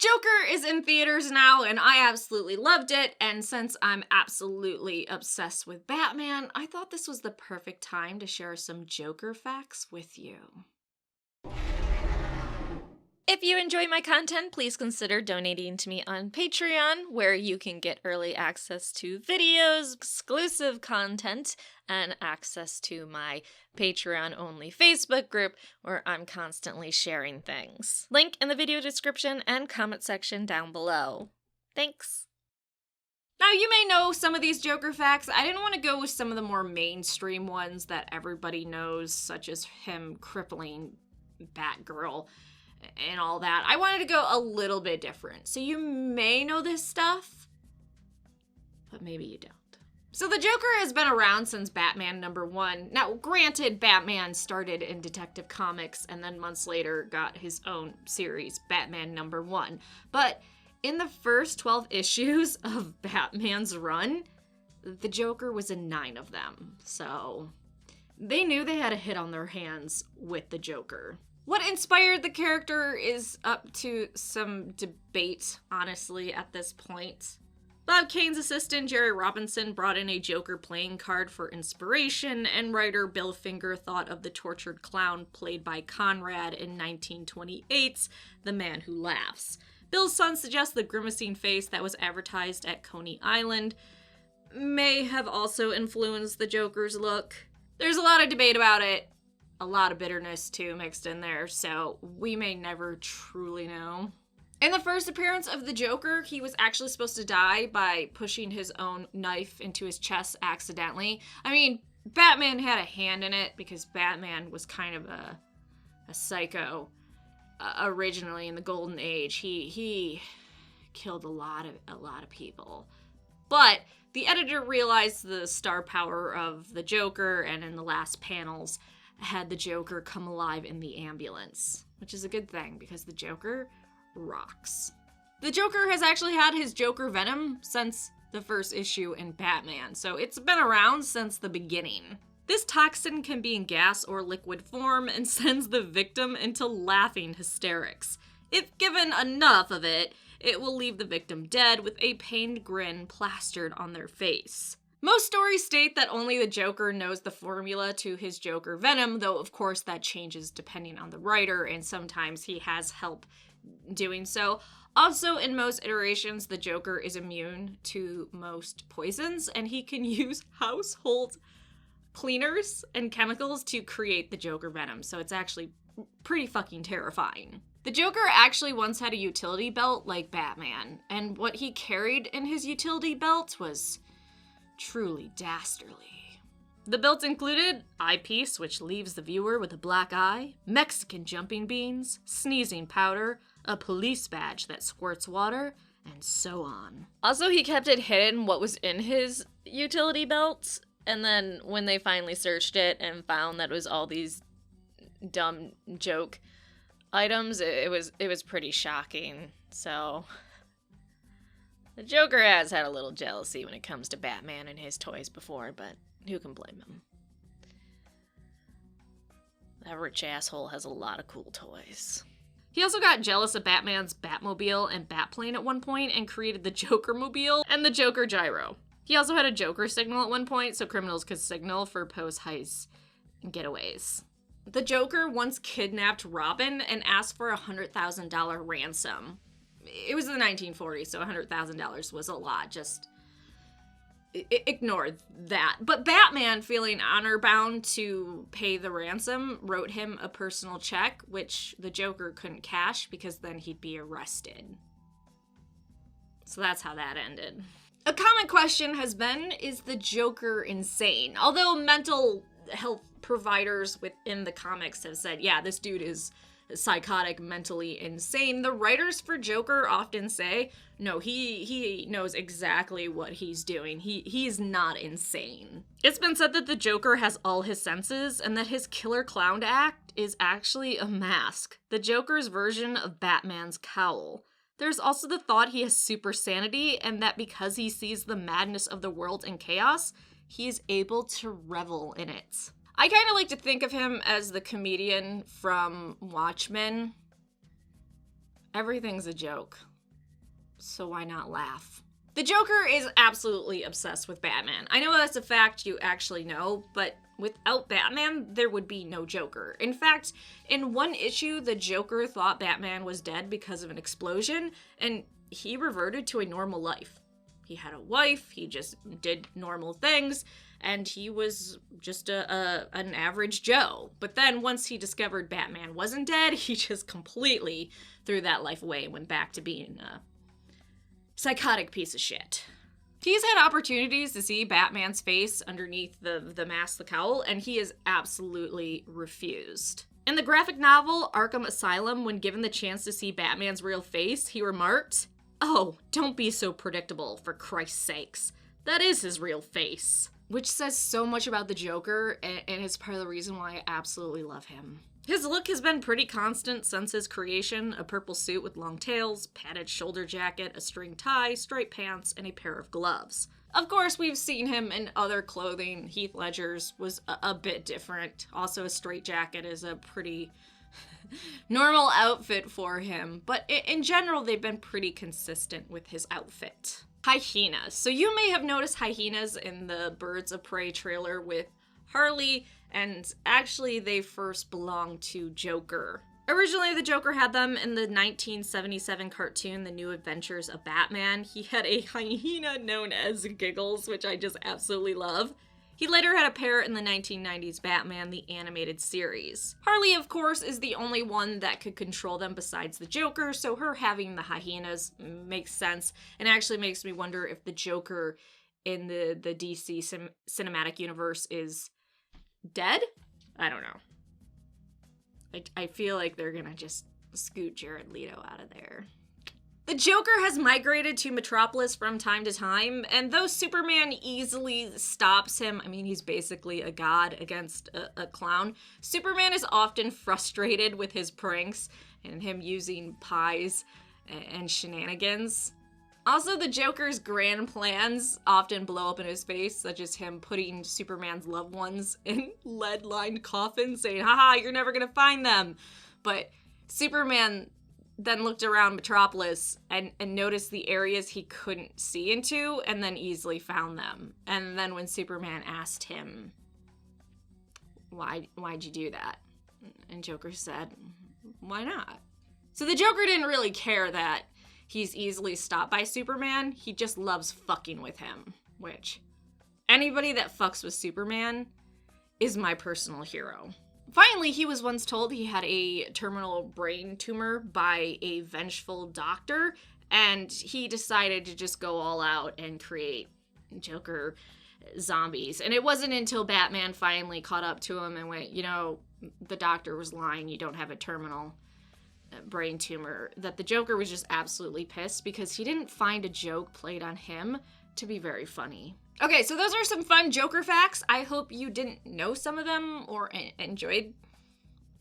Joker is in theaters now, and I absolutely loved it, and since I'm absolutely obsessed with Batman, I thought this was the perfect time to share some Joker facts with you. If you enjoy my content, please consider donating to me on Patreon, where you can get early access to videos, exclusive content, and access to my Patreon-only Facebook group, where I'm constantly sharing things. Link in the video description and comment section down below. Thanks! Now, you may know some of these Joker facts. I didn't want to go with some of the more mainstream ones that everybody knows, such as him crippling Batgirl and all that. I wanted to go a little bit different. So you may know this stuff, but maybe you don't. So the Joker has been around since Batman #1. Now, granted, Batman started in Detective Comics and then months later got his own series, Batman #1. But in the first 12 issues of Batman's run, the Joker was in 9 of them. So they knew they had a hit on their hands with the Joker. What inspired the character is up to some debate, honestly, at this point. Bob Kane's assistant, Jerry Robinson, brought in a Joker playing card for inspiration, and writer Bill Finger thought of the tortured clown played by Conrad in 1928's The Man Who Laughs. Bill's son suggests the grimacing face that was advertised at Coney Island may have also influenced the Joker's look. There's a lot of debate about it. A lot of bitterness, too, mixed in there, so we may never truly know. In the first appearance of the Joker, he was actually supposed to die by pushing his own knife into his chest accidentally. I mean, Batman had a hand in it because Batman was kind of a psycho originally in the Golden Age. He killed a lot of people. But the editor realized the star power of the Joker, and in the last panels had the Joker come alive in the ambulance, which is a good thing because the Joker rocks. The Joker has actually had his Joker venom since the first issue in Batman, so it's been around since the beginning. This toxin can be in gas or liquid form and sends the victim into laughing hysterics. If given enough of it, it will leave the victim dead with a pained grin plastered on their face. Most stories state that only the Joker knows the formula to his Joker venom, though of course that changes depending on the writer, and sometimes he has help doing so. Also, in most iterations, the Joker is immune to most poisons, and he can use household cleaners and chemicals to create the Joker venom, so it's actually pretty fucking terrifying. The Joker actually once had a utility belt like Batman, and what he carried in his utility belt was truly dastardly. The belt included eyepiece, which leaves the viewer with a black eye, Mexican jumping beans, sneezing powder, a police badge that squirts water, and so on. Also, he kept it hidden what was in his utility belt, and then when they finally searched it and found that it was all these dumb joke items, it was pretty shocking. So the Joker has had a little jealousy when it comes to Batman and his toys before, but who can blame him? That rich asshole has a lot of cool toys. He also got jealous of Batman's Batmobile and Batplane at one point and created the Joker-mobile and the Joker Gyro. He also had a Joker signal at one point so criminals could signal for post heists and getaways. The Joker once kidnapped Robin and asked for a $100,000 ransom. It was the 1940s, so $100,000 was a lot. Just ignore that. But Batman, feeling honor-bound to pay the ransom, wrote him a personal check, which the Joker couldn't cash because then he'd be arrested. So that's how that ended. A common question has been, is the Joker insane? Although mental health providers within the comics have said, yeah, this dude is psychotic, mentally insane, the writers for Joker often say, no, he knows exactly what he's doing. He's not insane. It's been said that the Joker has all his senses and that his killer clown act is actually a mask, the Joker's version of Batman's cowl. There's also the thought he has super sanity and that because he sees the madness of the world and chaos, he is able to revel in it. I kind of like to think of him as the comedian from Watchmen. Everything's a joke. so why not laugh? The Joker is absolutely obsessed with Batman. I know that's a fact you actually know, but without Batman, there would be no Joker. In fact, in one issue, the Joker thought Batman was dead because of an explosion, and he reverted to a normal life. He had a wife, he just did normal things, and he was just an average Joe. But then once he discovered Batman wasn't dead, he just completely threw that life away and went back to being a psychotic piece of shit. He's had opportunities to see Batman's face underneath the mask, the cowl, and he has absolutely refused. In the graphic novel Arkham Asylum, when given the chance to see Batman's real face, he remarked, "Oh, don't be so predictable, for Christ's sakes. That is his real face." Which says so much about the Joker, and is part of the reason why I absolutely love him. His look has been pretty constant since his creation: a purple suit with long tails, padded shoulder jacket, a string tie, striped pants, and a pair of gloves. Of course, we've seen him in other clothing. Heath Ledger's was a bit different. Also, a straight jacket is a pretty normal outfit for him, but in general, they've been pretty consistent with his outfit. Hyenas. So you may have noticed hyenas in the Birds of Prey trailer with Harley, and actually they first belonged to Joker. Originally, the Joker had them in the 1977 cartoon, The New Adventures of Batman. He had a hyena known as Giggles, which I just absolutely love. He later had a pair in the 1990s Batman, the animated series. Harley, of course, is the only one that could control them besides the Joker, so her having the hyenas makes sense, and actually makes me wonder if the Joker in the DC cinematic universe is dead? I don't know. I feel like they're gonna just scoot Jared Leto out of there. The Joker has migrated to Metropolis from time to time, and though Superman easily stops him, I mean, he's basically a god against a clown, Superman is often frustrated with his pranks and him using pies and shenanigans. Also, the Joker's grand plans often blow up in his face, such as him putting Superman's loved ones in lead-lined coffins, saying, "Haha, you're never gonna find them." But Superman then looked around Metropolis and noticed the areas he couldn't see into, and then easily found them. And then when Superman asked him, why'd you do that? And Joker said, "Why not?" So the Joker didn't really care that he's easily stopped by Superman. He just loves fucking with him, which anybody that fucks with Superman is my personal hero. Finally, he was once told he had a terminal brain tumor by a vengeful doctor, and he decided to just go all out and create Joker zombies. And it wasn't until Batman finally caught up to him and went, "You know, the doctor was lying, you don't have a terminal brain tumor," that the Joker was just absolutely pissed, because he didn't find a joke played on him to be very funny. Okay, so those are some fun Joker facts. I hope you didn't know some of them or enjoyed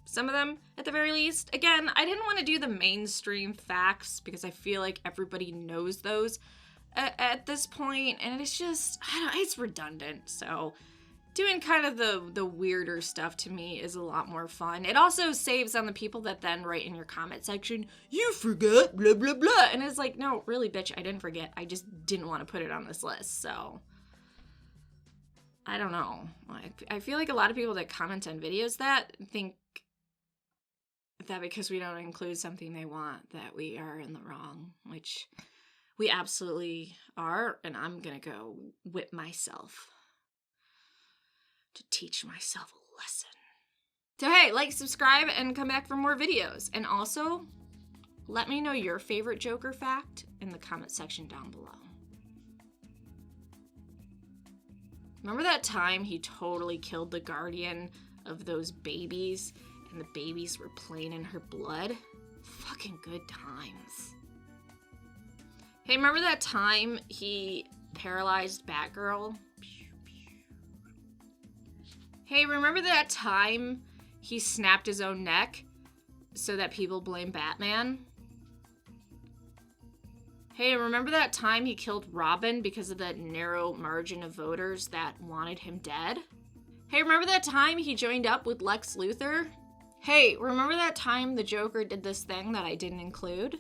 some of them at the very least. Again, I didn't want to do the mainstream facts because I feel like everybody knows those at this point, and it's just, I don't know, it's redundant. So doing kind of the weirder stuff to me is a lot more fun. It also saves on the people that then write in your comment section, "You forgot, blah, blah, blah." And it's like, no, really, bitch, I didn't forget. I just didn't want to put it on this list, so I don't know. I feel like a lot of people that comment on videos that think that because we don't include something they want, that we are in the wrong, which we absolutely are, and I'm gonna go whip myself to teach myself a lesson. So hey, like, subscribe, and come back for more videos. And also, let me know your favorite Joker fact in the comment section down below. Remember that time he totally killed the guardian of those babies, and the babies were playing in her blood? Fucking good times. Hey, remember that time he paralyzed Batgirl? Hey, remember that time he snapped his own neck so that people blame Batman? Hey, remember that time he killed Robin because of that narrow margin of voters that wanted him dead? Hey, remember that time he joined up with Lex Luthor? Hey, remember that time the Joker did this thing that I didn't include?